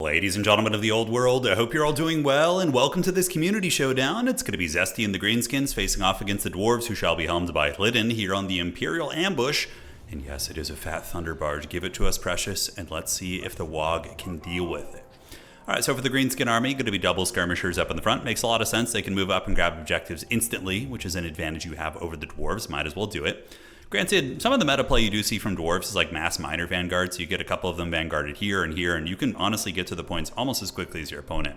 Ladies and gentlemen of the old world, I hope you're all doing well, and welcome to this community showdown. It's going to be Zesty and the Greenskins facing off against the Dwarves, who shall be helmed by Hlidden here on the Imperial Ambush. And yes, it is a fat Thunderbarge. Give it to us, precious, and let's see if the Wog can deal with it. Alright, so for the Greenskin army, going to be double skirmishers up in the front. Makes a lot of sense. They can move up and grab objectives instantly, which is an advantage you have over the Dwarves. Might as well do it. Granted, some of the meta play you do see from Dwarves is like mass minor vanguard, so you get a couple of them vanguarded here, and you can honestly get to the points almost as quickly as your opponent.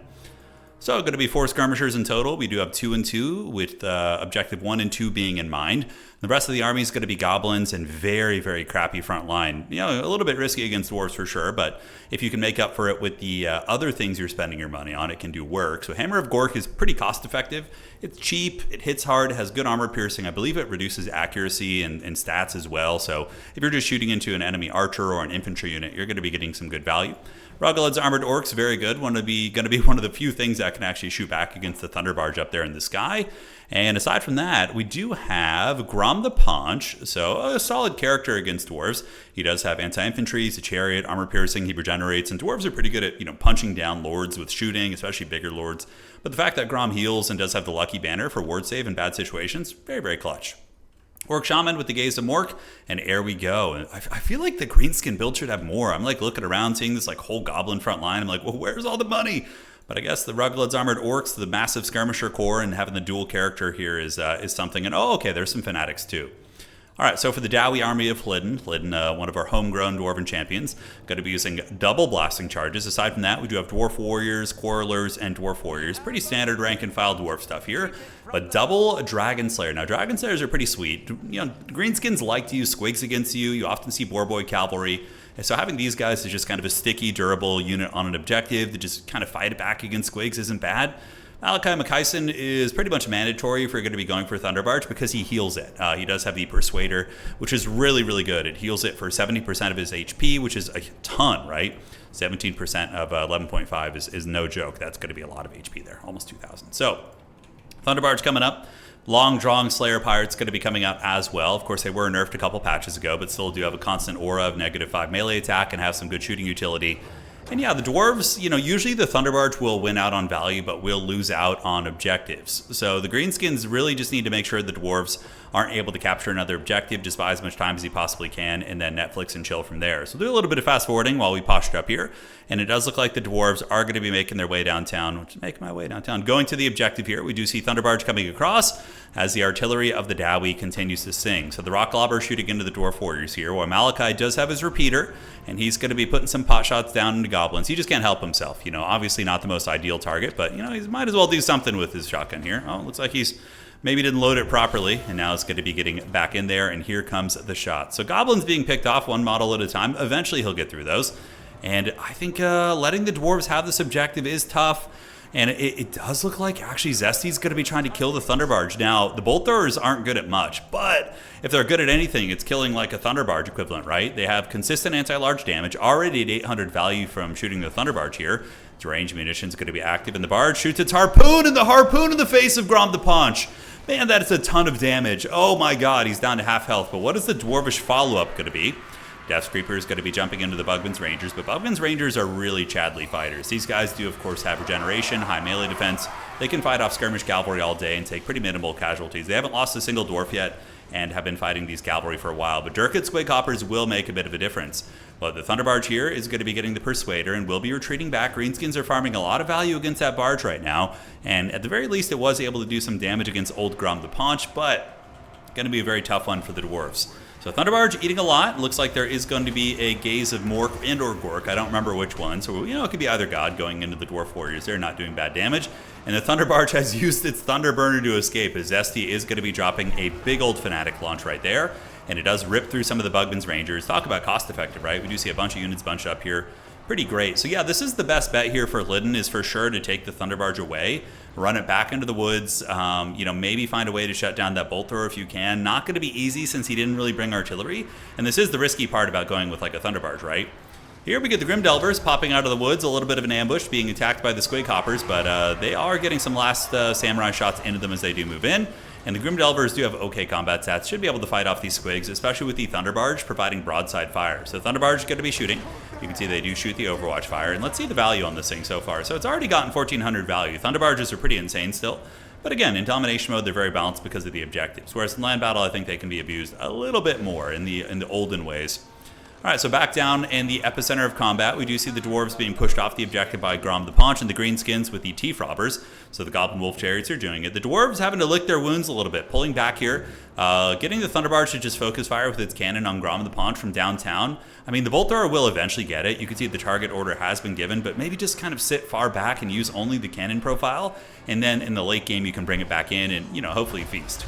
So, going to be 4 skirmishers in total. We do have 2 and 2, with objective 1 and 2 being in mind. The rest of the army is going to be goblins and very, very crappy front line. You know, a little bit risky against dwarves for sure, but if you can make up for it with the other things you're spending your money on, it can do work. So Hammer of Gork is pretty cost effective. It's cheap, it hits hard, it has good armor piercing. I believe it reduces accuracy and stats as well. So if you're just shooting into an enemy archer or an infantry unit, you're going to be getting some good value. Ruggelad's Armored Orcs, very good. Going to be one of the few things that can actually shoot back against the Thunderbarge up there in the sky. And aside from that, we do have Grom the Paunch, so a solid character against dwarves. He does have anti-infantry, he's a chariot, armor piercing, he regenerates, and dwarves are pretty good at punching down lords with shooting, especially bigger lords. But the fact that Grom heals and does have the lucky banner for ward save in bad situations, very, very clutch. Orc Shaman with the Gaze of Mork, and there we go. And I feel like the Greenskin build should have more. I'm like looking around, seeing this like whole goblin front line. I'm like, well, where's all the money? But I guess the Ruggelad's Armored Orcs, the massive skirmisher core, and having the dual character here is something. And oh, okay, there's some fanatics too. All right, so for the Dowie army of Hlidden, one of our homegrown Dwarven champions, going to be using double blasting charges. Aside from that, we do have Dwarf Warriors, Quarrelers, and Dwarf Warriors. Pretty standard rank and file Dwarf stuff here. But double Dragon Slayer. Now, Dragon Slayers are pretty sweet. You know, Greenskins like to use Squigs against you. You often see Boarboy Cavalry. And so having these guys is just kind of a sticky, durable unit on an objective to just kind of fight it back against Squigs isn't bad. Malachi McKyson is pretty much mandatory if you're going to be going for Thunderbarge because he heals it. He does have the Persuader, which is really, really good. It heals it for 70% of his HP, which is a ton, right? 17% of 11.5 is no joke. That's going to be a lot of HP there, almost 2,000. So, Thunderbarge coming up. Long Drawing Slayer Pirate's going to be coming up as well. Of course, they were nerfed a couple patches ago, but still do have a constant aura of -5 melee attack and have some good shooting utility. And yeah, the Dwarves, usually the Thunderbarge will win out on value, but will lose out on objectives. So the Greenskins really just need to make sure the Dwarves aren't able to capture another objective, just buy as much time as he possibly can, and then Netflix and chill from there. So do a little bit of fast forwarding while we posture up here. And it does look like the Dwarves are going to be making their way downtown, which is making my way downtown. Going to the objective here, we do see Thunderbarge coming across as the artillery of the Dowie continues to sing. So the Rock Lobber shooting into the Dwarf Warriors here, while Malachi does have his repeater, and he's going to be putting some pot shots down into goblins. He just can't help himself. Obviously not the most ideal target, but, he might as well do something with his shotgun here. Oh, looks like he's maybe didn't load it properly, and now it's going to be getting back in there, and here comes the shot. So goblins being picked off one model at a time. Eventually he'll get through those. And I think letting the Dwarves have this objective is tough. And it does look like actually Zesty's going to be trying to kill the Thunderbarge. Now, the Bolt Throwers aren't good at much, but if they're good at anything, it's killing like a Thunderbarge equivalent, right? They have consistent anti-large damage, already at 800 value from shooting the Thunderbarge here. Its range munition is going to be active, and the Barge shoots its harpoon, and the harpoon in the face of Grom the Paunch. Man, that is a ton of damage. Oh my god, he's down to half health, but what is the Dwarvish follow-up going to be? Death Creeper is going to be jumping into the Bugman's Rangers, but Bugman's Rangers are really Chadley fighters. These guys do, of course, have regeneration, high melee defense. They can fight off skirmish cavalry all day and take pretty minimal casualties. They haven't lost a single dwarf yet and have been fighting these cavalry for a while, but Durkit Squig Hoppers will make a bit of a difference. But the Thunderbarge here is going to be getting the Persuader and will be retreating back. Greenskins are farming a lot of value against that barge right now, and at the very least, it was able to do some damage against Old Grom the Paunch, but going to be a very tough one for the Dwarves. So Thunderbarge eating a lot. Looks like there is going to be a Gaze of Mork and or Gork. I don't remember which one. So, it could be either god going into the Dwarf Warriors. They're not doing bad damage. And the Thunderbarge has used its Thunderburner to escape, as Zesty is going to be dropping a big old Fanatic launch right there. And it does rip through some of the Bugman's Rangers. Talk about cost effective, right? We do see a bunch of units bunched up here. Pretty great. So yeah, this is the best bet here for Hlidden, is for sure to take the Thunderbarge away, run it back into the woods, maybe find a way to shut down that Bolt Thrower if you can. Not going to be easy since he didn't really bring artillery, and this is the risky part about going with like a Thunderbarge, right? Here we get the Grim Delvers popping out of the woods, a little bit of an ambush, being attacked by the Squig Hoppers, but they are getting some last samurai shots into them as they do move in. And the Grim Delvers do have okay combat stats, should be able to fight off these Squigs, especially with the Thunderbarge providing broadside fire. So Thunderbarge is going to be shooting. You can see they do shoot the Overwatch fire, and let's see the value on this thing so far. So it's already gotten 1400 value. Thunderbarges are pretty insane still. But again, in domination mode, they're very balanced because of the objectives. Whereas in land battle, I think they can be abused a little bit more in the olden ways. All right, so back down in the epicenter of combat, we do see the Dwarves being pushed off the objective by Grom the Paunch and the Greenskins with the T-Frobbers. So the Goblin Wolf Chariots are doing it. The Dwarves having to lick their wounds a little bit, pulling back here, getting the Thunderbarge to just focus fire with its cannon on Grom the Paunch from downtown. I mean, the Bolt Thrower will eventually get it. You can see the target order has been given, but maybe just kind of sit far back and use only the cannon profile. And then in the late game, you can bring it back in and, you know, hopefully feast.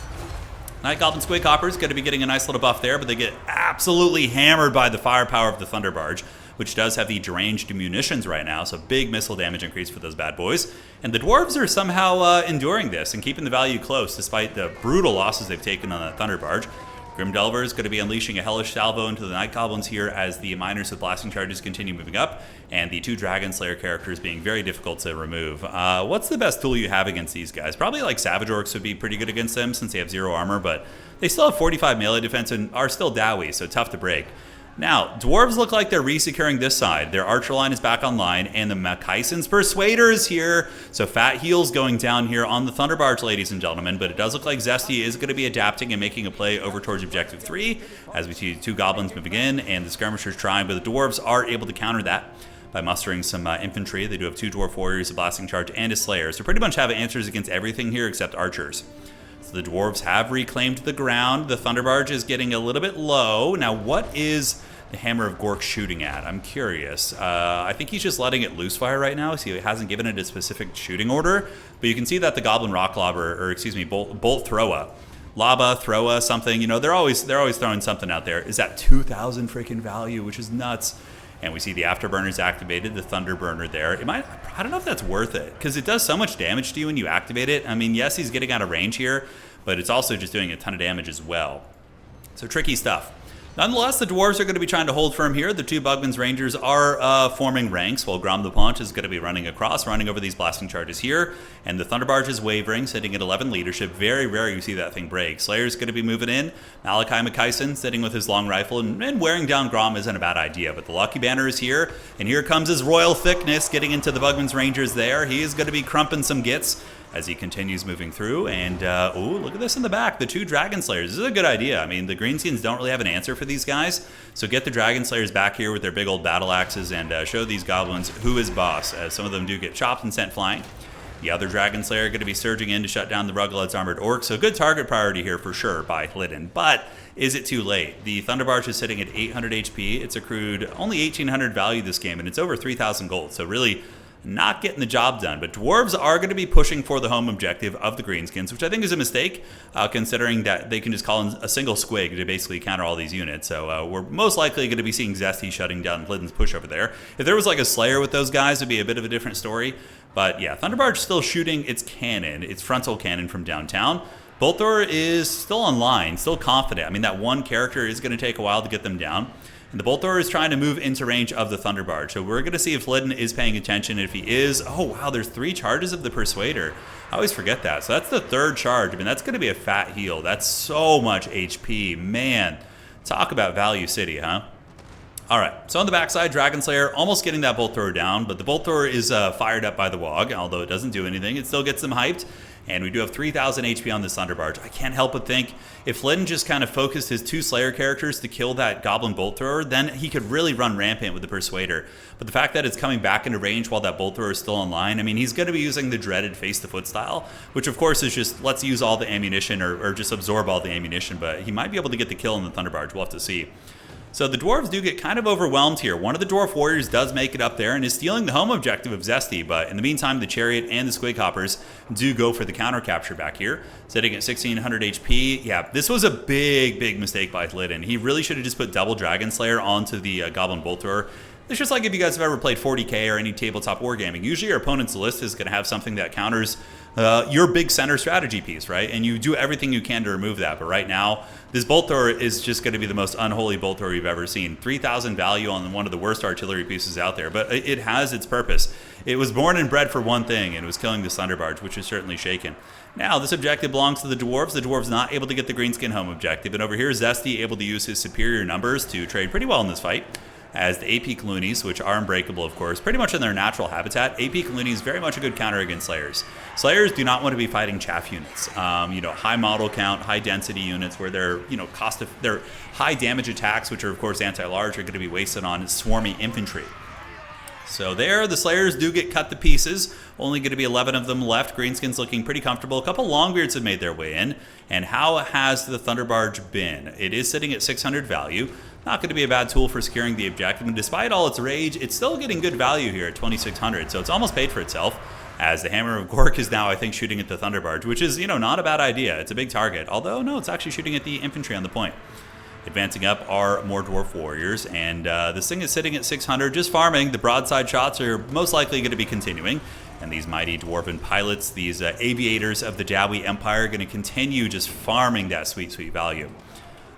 Night Goblin Squig Hoppers going to be getting a nice little buff there, but they get absolutely hammered by the firepower of the Thunderbarge, which does have the deranged munitions right now, so big missile damage increase for those bad boys. And the Dwarves are somehow enduring this and keeping the value close despite the brutal losses they've taken on that Thunderbarge. Grim Delver is going to be unleashing a hellish salvo into the Night Goblins here as the miners with blasting charges continue moving up, and the 2 Dragon Slayer characters being very difficult to remove. What's the best tool you have against these guys? Probably like Savage Orcs would be pretty good against them since they have 0 armor, but they still have 45 melee defense and are still Dowie, so tough to break. Now, Dwarves look like they're resecuring this side. Their Archer line is back online, and the Makaisen's Persuader is here. So fat heals going down here on the Thunderbarge, ladies and gentlemen, but it does look like Zesty is going to be adapting and making a play over towards Objective 3, as we see 2 Goblins moving in, and the Skirmishers trying, but the Dwarves are able to counter that by mustering some infantry. They do have 2 Dwarf Warriors, a Blasting Charge, and a Slayer, so pretty much have answers against everything here except Archers. So the Dwarves have reclaimed the ground. The Thunderbarge is getting a little bit low. Now, what is the Hammer of Gork shooting at? I'm curious. I think he's just letting it loose fire right now, so he hasn't given it a specific shooting order. But you can see that the Goblin Rock Lobber, or excuse me, Bolt Throwa, Lava, Throwa, something, you know, they're always throwing something out there. Is that 2,000 freaking value, which is nuts. And we see the Afterburners activated, the Thunderburner there. I don't know if that's worth it, because it does so much damage to you when you activate it. I mean, yes, he's getting out of range here, but it's also just doing a ton of damage as well. So tricky stuff. Nonetheless, the Dwarves are going to be trying to hold firm here. The 2 Bugman's Rangers are forming ranks, while Grom the Paunch is going to be running across, running over these blasting charges here. And the Thunderbarge is wavering, sitting at 11 leadership. Very rare you see that thing break. Slayer's going to be moving in. Malachi Makaisen sitting with his long rifle, and wearing down Grom isn't a bad idea. But the Lucky Banner is here, and here comes his Royal Thickness getting into the Bugman's Rangers there. He is going to be crumping some gits as he continues moving through. And, oh, look at this in the back. The 2 Dragon Slayers. This is a good idea. I mean, the Greenskins don't really have an answer for these guys. So get the Dragon Slayers back here with their big old battle axes and show these goblins who is boss, as some of them do get chopped and sent flying. The other Dragon Slayer going to be surging in to shut down the Ruggled's Armored Orc. So good target priority here for sure by Hlidden. But is it too late? The Thunderbarge is sitting at 800 HP. It's accrued only 1,800 value this game, and it's over 3,000 gold. So really not getting the job done. But Dwarves are going to be pushing for the home objective of the Greenskins, which I think is a mistake, considering that they can just call in a single squig to basically counter all these units. So we're most likely going to be seeing Zesty shutting down Hlidden's push over there. If there was like a Slayer with those guys, it'd be a bit of a different story. But yeah, Thunderbarge still shooting its cannon, its frontal cannon from downtown. Bolt Thrower is still online, still confident. I mean, that one character is going to take a while to get them down. And the Bolt Thrower is trying to move into range of the Thunderbarge. So we're going to see if Hlidden is paying attention. If he is, oh wow, there's 3 charges of the Persuader. I always forget that. So that's the 3rd charge. I mean, that's going to be a fat heal. That's so much HP. Man, talk about Value City, huh? All right, so on the backside, Dragon Slayer almost getting that Bolt Thrower down, but the Bolt Thrower is fired up by the Wog, although it doesn't do anything. It still gets them hyped, and we do have 3,000 HP on this Thunderbarge. I can't help but think if Hlidden just kind of focused his 2 Slayer characters to kill that Goblin Bolt Thrower, then he could really run rampant with the Persuader. But the fact that it's coming back into range while that Bolt Thrower is still online, I mean, he's going to be using the dreaded face-to-foot style, which of course is just let's use all the ammunition or just absorb all the ammunition, but he might be able to get the kill on the Thunderbarge. We'll have to see. So the Dwarves do get kind of overwhelmed here. One of the Dwarf Warriors does make it up there and is stealing the home objective of Zesty, but in the meantime, the Chariot and the Squig Hoppers do go for the counter capture back here, sitting at 1,600 HP. Yeah, this was a big mistake by Hlidden. He really should have just put double Dragon Slayer onto the Goblin Bolt Thrower. It's just like if you guys have ever played 40k or any tabletop wargaming. Usually your opponent's list is going to have something that counters your big center strategy piece, right? And you do everything you can to remove that. But right now, this Bolt Thrower is just going to be the most unholy Bolt Thrower you've ever seen. 3,000 value on one of the worst artillery pieces out there. But it has its purpose. It was born and bred for one thing, and it was killing the Thunderbarge, which is certainly shaken. Now, this objective belongs to the Dwarves. The Dwarves not able to get the Greenskin home objective. And over here, Zesty able to use his superior numbers to trade pretty well in this fight. as the AP Cloonies, which are unbreakable, of course, pretty much in their natural habitat. AP Cloonies very much a good counter against Slayers. Slayers do not want to be fighting chaff units. High model count, high density units where their their high damage attacks, which are of course anti-large, are going to be wasted on swarmy infantry. So there, the Slayers do get cut to pieces. Only going to be 11 of them left. Greenskins looking pretty comfortable. A couple Longbeards have made their way in. And how has the Thunderbarge been? It is sitting at 600 value. Not going to be a bad tool for securing the objective. And despite all its rage, it's still getting good value here at 2,600. So it's almost paid for itself. As the Hammer of Gork is now, I think, shooting at the Thunderbarge, which is, not a bad idea. It's a big target. Although, no, it's actually shooting at the infantry on the point. Advancing up are more Dwarf Warriors, and this thing is sitting at 600, just farming. The broadside shots are most likely going to be continuing, and these mighty Dwarven pilots, these aviators of the Jawi Empire, are going to continue just farming that sweet, sweet value.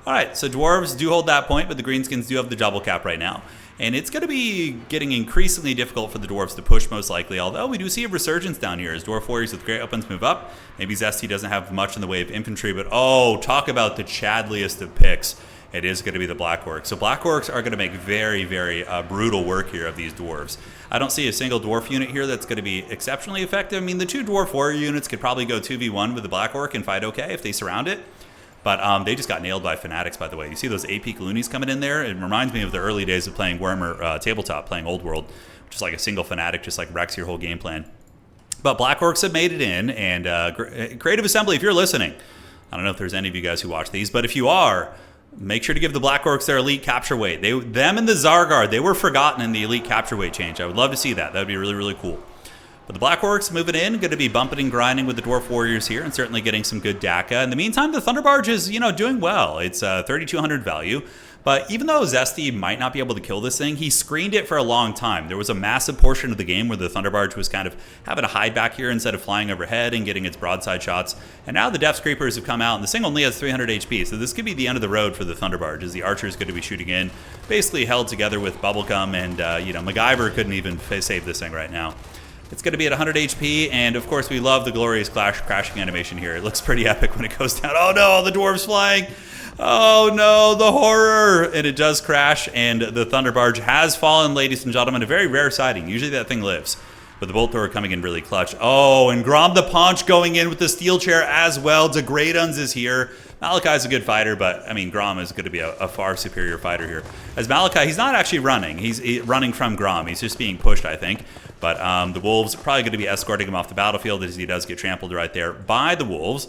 All right, so Dwarves do hold that point, but the Greenskins do have the double cap right now. And it's going to be getting increasingly difficult for the Dwarves to push, most likely, although we do see a resurgence down here as Dwarf Warriors with great weapons move up. Maybe Zesty doesn't have much in the way of infantry, but oh, talk about the Chadliest of picks. It is going to be the Black Orcs. So Black Orcs are going to make very, very brutal work here of these Dwarves. I don't see a single Dwarf unit here that's going to be exceptionally effective. I mean, the two Dwarf Warrior units could probably go 2v1 with the Black Orc and fight okay if they surround it. But they just got nailed by Fanatics, by the way. You see those AP Cloonies coming in there? It reminds me of the early days of playing Warhammer Tabletop, playing Old World, which is like a single Fanatic, just like wrecks your whole game plan. But Black Orcs have made it in, and Creative Assembly, if you're listening, I don't know if there's any of you guys who watch these, but if you are, make sure to give the Black Orcs their elite capture weight. Them and the Zargard, they were forgotten in the elite capture weight change. I would love to see that. That would be really, really cool. But the Black Orcs moving in, going to be bumping and grinding with the Dwarf Warriors here and certainly getting some good DACA. In the meantime, the Thunderbarge is, doing well. It's 3,200 value. But even though Zesty might not be able to kill this thing, he screened it for a long time. There was a massive portion of the game where the Thunderbarge was kind of having to hide back here instead of flying overhead and getting its broadside shots. And now the Depth Creepers have come out, and this thing only has 300 HP. So this could be the end of the road for the Thunderbarge, as the Archer is going to be shooting in, basically held together with Bubblegum, and MacGyver couldn't even save this thing right now. It's going to be at 100 HP, and of course we love the glorious crashing animation here. It looks pretty epic when it goes down. Oh no, the Dwarves flying! Oh no, the horror! And it does crash, and the Thunderbarge has fallen, ladies and gentlemen. A very rare sighting. Usually that thing lives. But the Bolt Thrower coming in really clutch. Oh, and Grom the Paunch going in with the Steel Chair as well. Degraduns is here. Malachi's a good fighter, but, I mean, Grom is going to be a far superior fighter here. As Malachi, he's not actually running. He's running from Grom. He's just being pushed, I think. But the Wolves are probably going to be escorting him off the battlefield as he does get trampled right there by the Wolves.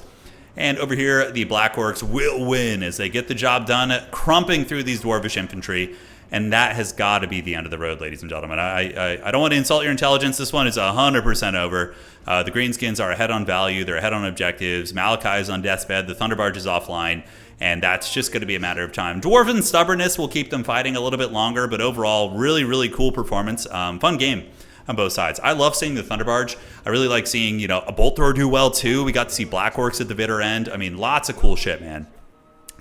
And over here, the Black Orcs will win as they get the job done, crumping through these Dwarvish infantry. And that has got to be the end of the road, ladies and gentlemen. I don't want to insult your intelligence. This one is 100% over. The Greenskins are ahead on value. They're ahead on objectives. Malachi is on death's bed. The Thunderbarge is offline. And that's just going to be a matter of time. Dwarven stubbornness will keep them fighting a little bit longer. But overall, really, really cool performance. Fun game on both sides. I love seeing the Thunderbarge. I really like seeing, a Bolt Thrower do well, too. We got to see Black Orcs at the bitter end. I mean, lots of cool shit, man.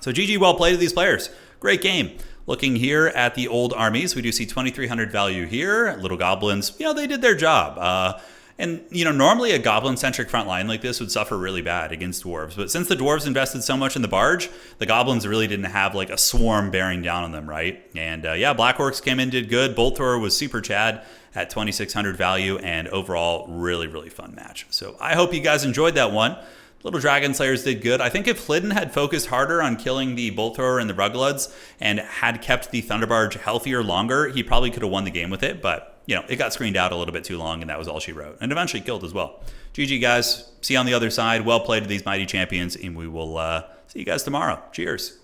So GG, well played to these players. Great game. Looking here at the old armies, we do see 2,300 value here. Little Goblins, they did their job. And, normally a Goblin-centric front line like this would suffer really bad against Dwarves. But since the Dwarves invested so much in the Barge, the Goblins really didn't have, like, a swarm bearing down on them, right? And, Black Orcs came in, did good. Bolt Thrower was super Chad at 2,600 value. And overall, really, really fun match. So I hope you guys enjoyed that one. Little Dragon Slayers did good. I think if Flidden had focused harder on killing the Bolt Thrower and the Rugloods and had kept the Thunderbarge healthier longer, he probably could have won the game with it. But, it got screened out a little bit too long, and that was all she wrote. And eventually killed as well. GG, guys. See you on the other side. Well played to these mighty champions, and we will see you guys tomorrow. Cheers.